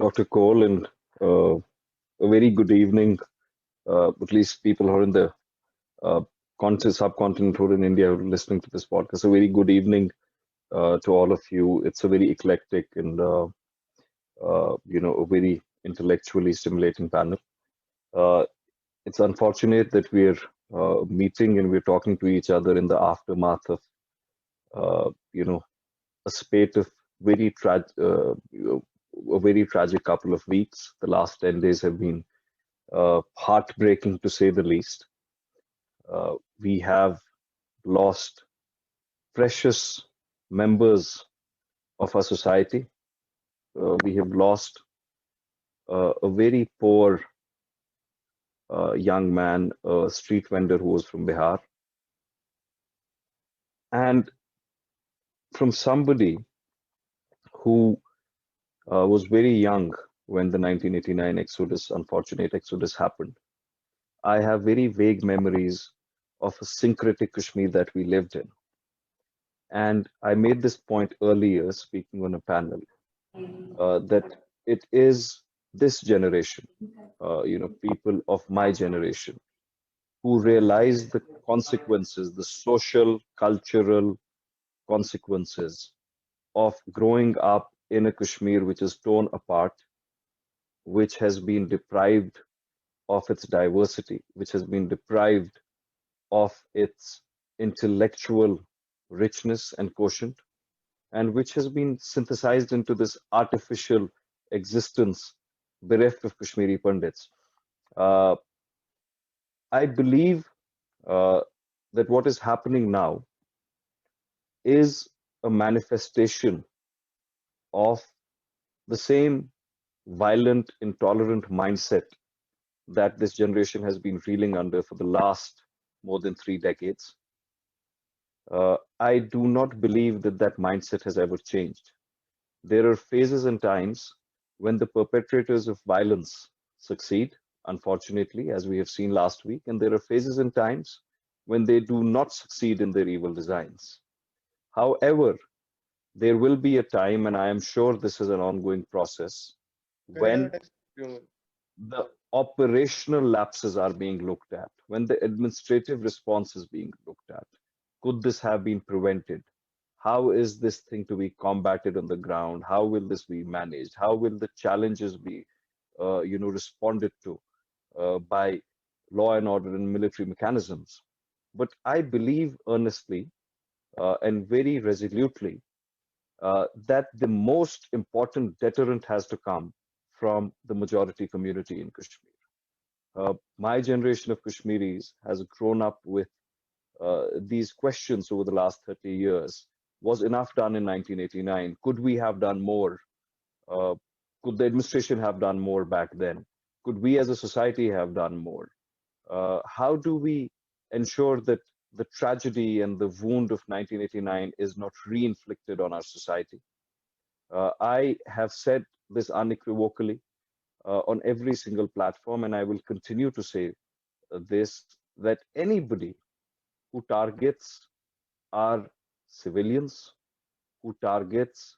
Dr. Cole, and a very good evening. At least people who are in the uh, subcontinent who are in India who are listening to this podcast. A very good evening to all of you. It's a very eclectic and a very intellectually stimulating panel. Uh, it's unfortunate that we're meeting and we're talking to each other in the aftermath of uh, you know a spate of very a very tragic couple of weeks. The last 10 days have been heartbreaking to say the least. We have lost precious members of our society. We have lost a very poor young man, a street vendor who was from Bihar, and from somebody who was very young when the 1989 Exodus, unfortunate Exodus happened. I have very vague memories of a syncretic Kashmir that we lived in. And I made this point earlier speaking on a panel that it is this generation, people of my generation, who realize the consequences, the social, cultural consequences of growing up in a Kashmir which is torn apart, which has been deprived of its diversity, which has been deprived of its intellectual richness and quotient, and which has been synthesized into this artificial existence bereft of Kashmiri Pandits. Uh, I believe uh, that what is happening now is a manifestation of the same violent, intolerant mindset that this generation has been reeling under for the last more than 3 decades. I do not believe that that mindset has ever changed. There are phases and times when the perpetrators of violence succeed, unfortunately, as we have seen last week, and there are phases and times when they do not succeed in their evil designs. However, there will be a time, and I am sure this is an ongoing process, when the operational lapses are being looked at, when the administrative response is being looked at. Could this have been prevented? How is this thing to be combated on the ground? How will this be managed? How will the challenges be, responded to by law and order and military mechanisms? But I believe earnestly and very resolutely that the most important deterrent has to come from the majority community in Kashmir. My generation of Kashmiris has grown up with these questions over the last 30 years. Was enough done in 1989? Could we have done more? Uh, could the administration have done more back then? Could we as a society have done more? How do we ensure that the tragedy and the wound of 1989 is not re-inflicted on our society? I have said this unequivocally on every single platform, and I will continue to say this, that anybody who targets our civilians, who targets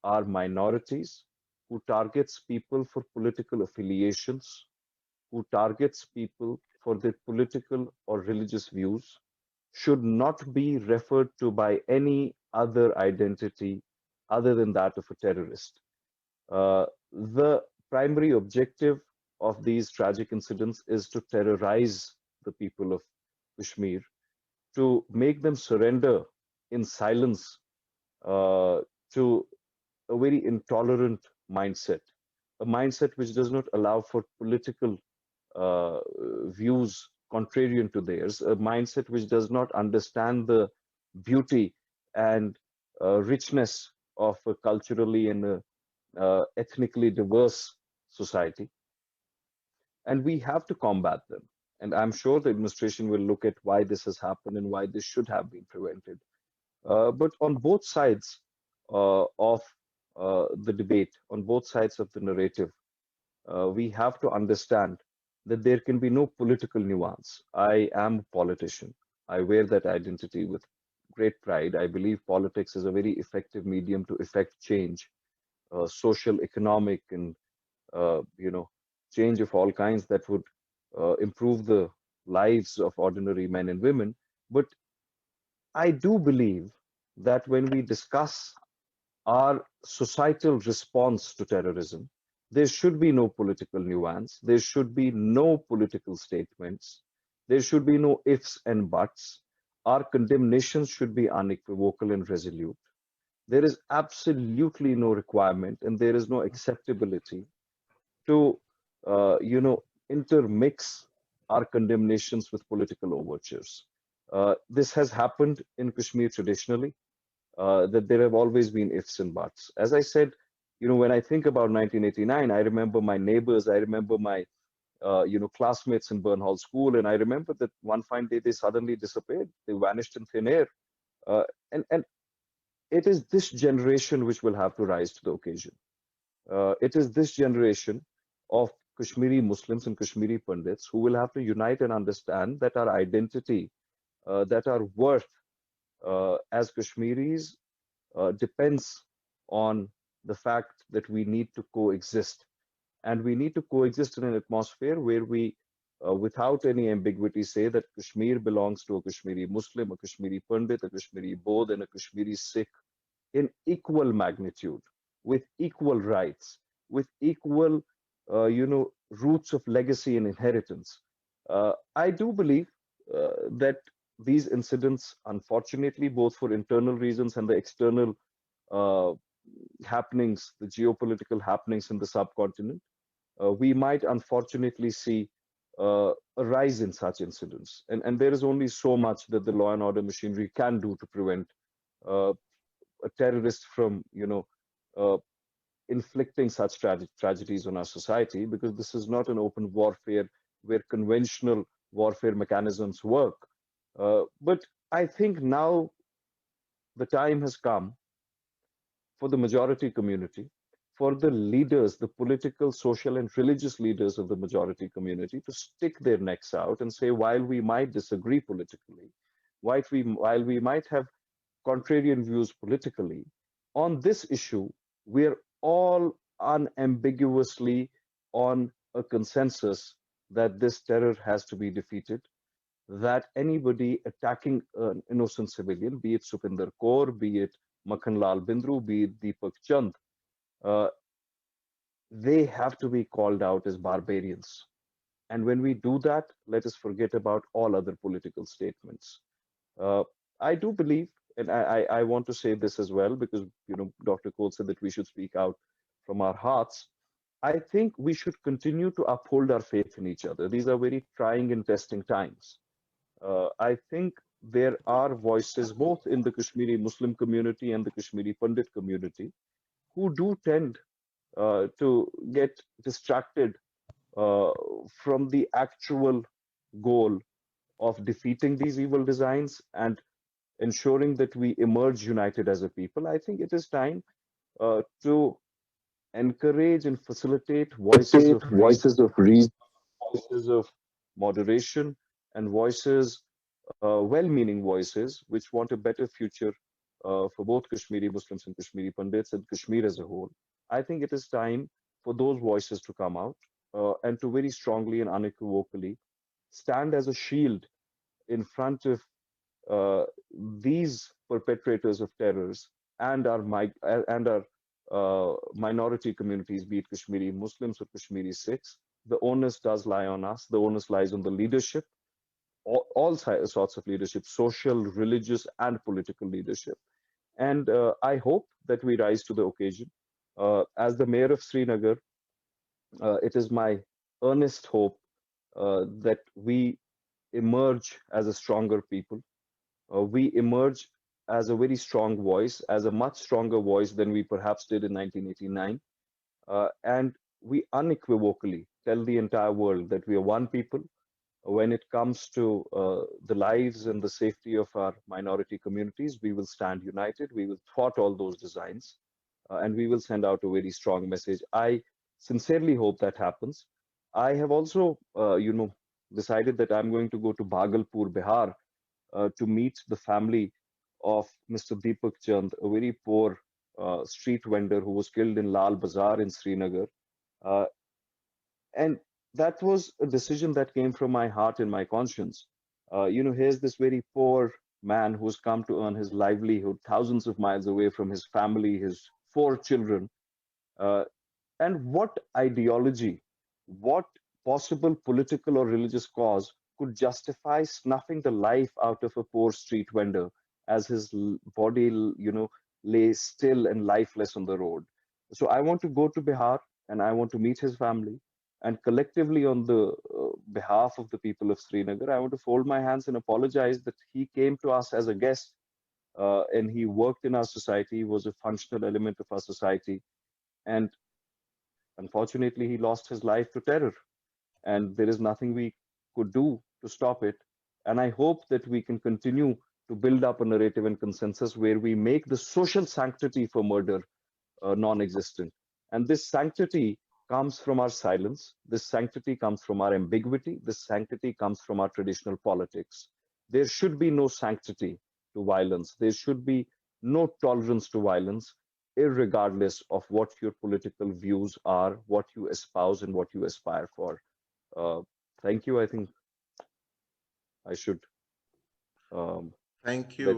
our minorities, who targets people for political affiliations, who targets people for their political or religious views, should not be referred to by any other identity other than that of a terrorist. The primary objective of these tragic incidents is to terrorize the people of Kashmir, to make them surrender in silence to a very intolerant mindset, a mindset which does not allow for political uh, views contrarian to theirs, a mindset which does not understand the beauty and richness of a culturally and ethnically diverse society. And we have to combat them. And I'm sure the administration will look at why this has happened and why this should have been prevented. But on both sides of the debate, on both sides of the narrative, we have to understand that there can be no political nuance. I am a politician. I wear that identity with great pride. I believe politics is a very effective medium to effect change, social, economic, and change of all kinds that would improve the lives of ordinary men and women. But I do believe that when we discuss our societal response to terrorism, there should be no political nuance, there should be no political statements, there should be no ifs and buts. Our condemnations should be unequivocal and resolute. There is absolutely no requirement and there is no acceptability to, intermix our condemnations with political overtures. This has happened in Kashmir traditionally, that there have always been ifs and buts. As I said, when I think about 1989, I remember my neighbors, I remember my, classmates in Burnhall School, and I remember that one fine day they suddenly disappeared. They vanished in thin air. And it is this generation which will have to rise to the occasion. It is this generation of Kashmiri Muslims and Kashmiri Pandits who will have to unite and understand that our identity, that our worth as Kashmiris depends on the fact that we need to coexist. And we need to coexist in an atmosphere where we, without any ambiguity, say that Kashmir belongs to a Kashmiri Muslim, a Kashmiri Pandit, a Kashmiri Bodh, and a Kashmiri Sikh in equal magnitude, with equal rights, with equal, roots of legacy and inheritance. I do believe that these incidents, unfortunately, both for internal reasons and the external uh, happenings, the geopolitical happenings in the subcontinent, we might unfortunately see a rise in such incidents. And there is only so much that the law and order machinery can do to prevent uh, a terrorist from, uh, inflicting such tragedies on our society, because this is not an open warfare where conventional warfare mechanisms work. But I think now the time has come for the majority community, for the leaders, the political, social, and religious leaders of the majority community to stick their necks out and say, while we might disagree politically, while we might have contrarian views politically, on this issue, we're all unambiguously on a consensus that this terror has to be defeated, that anybody attacking an innocent civilian, be it Supinder Kaur, be it Makhan Lal Bindru, be it Deepak Chand, uh, they have to be called out as barbarians. And when we do that, let us forget about all other political statements. Uh, I do believe, and I want to say this as well, because Dr. Cole said that we should speak out from our hearts. I think we should continue to uphold our faith in each other. These are very trying and testing times. I think there are voices both in the Kashmiri Muslim community and the Kashmiri Pandit community who do tend to get distracted uh, from the actual goal of defeating these evil designs and ensuring that we emerge united as a people. I think it is time to encourage and facilitate voices of reason, Voices of reason. voices of moderation, and voices, well-meaning voices, which want a better future for both Kashmiri Muslims and Kashmiri Pandits and Kashmir as a whole. I think it is time for those voices to come out and to very strongly and unequivocally stand as a shield in front of uh, these perpetrators of terrors and our minority communities, be it Kashmiri Muslims or Kashmiri Sikhs. The onus does lie on us. The onus lies on the leadership, all sorts of leadership, social, religious, and political leadership. And I hope that we rise to the occasion. As the mayor of Srinagar, it is my earnest hope that we emerge as a stronger people. We emerge as a very strong voice, as a much stronger voice than we perhaps did in 1989. And we unequivocally tell the entire world that we are one people when it comes to the lives and the safety of our minority communities. We will stand united. We will thwart all those designs, and we will send out a very strong message. I sincerely hope that happens. I have also, decided that I'm going to go to Bhagalpur, Bihar, to meet the family of Mr. Deepak Chand, a very poor street vendor who was killed in Lal Bazaar in Srinagar. And that was a decision that came from my heart and my conscience. Here's this very poor man who's come to earn his livelihood thousands of miles away from his family, his four children. Uh, and what ideology, what possible political or religious cause could justify snuffing the life out of a poor street vendor as his body, lay still and lifeless on the road? So I want to go to Bihar and I want to meet his family. And collectively, on the behalf of the people of Srinagar, I want to fold my hands and apologize that he came to us as a guest and he worked in our society, he was a functional element of our society. And unfortunately, he lost his life to terror, and there is nothing we could do to stop it. And I hope that we can continue to build up a narrative and consensus where we make the social sanctity for murder non existent. And this sanctity comes from our silence, this sanctity comes from our ambiguity, this sanctity comes from our traditional politics. There should be no sanctity to violence, there should be no tolerance to violence, irregardless of what your political views are, what you espouse, and what you aspire for. Uh, Thank you. I think I should um, Thank let you.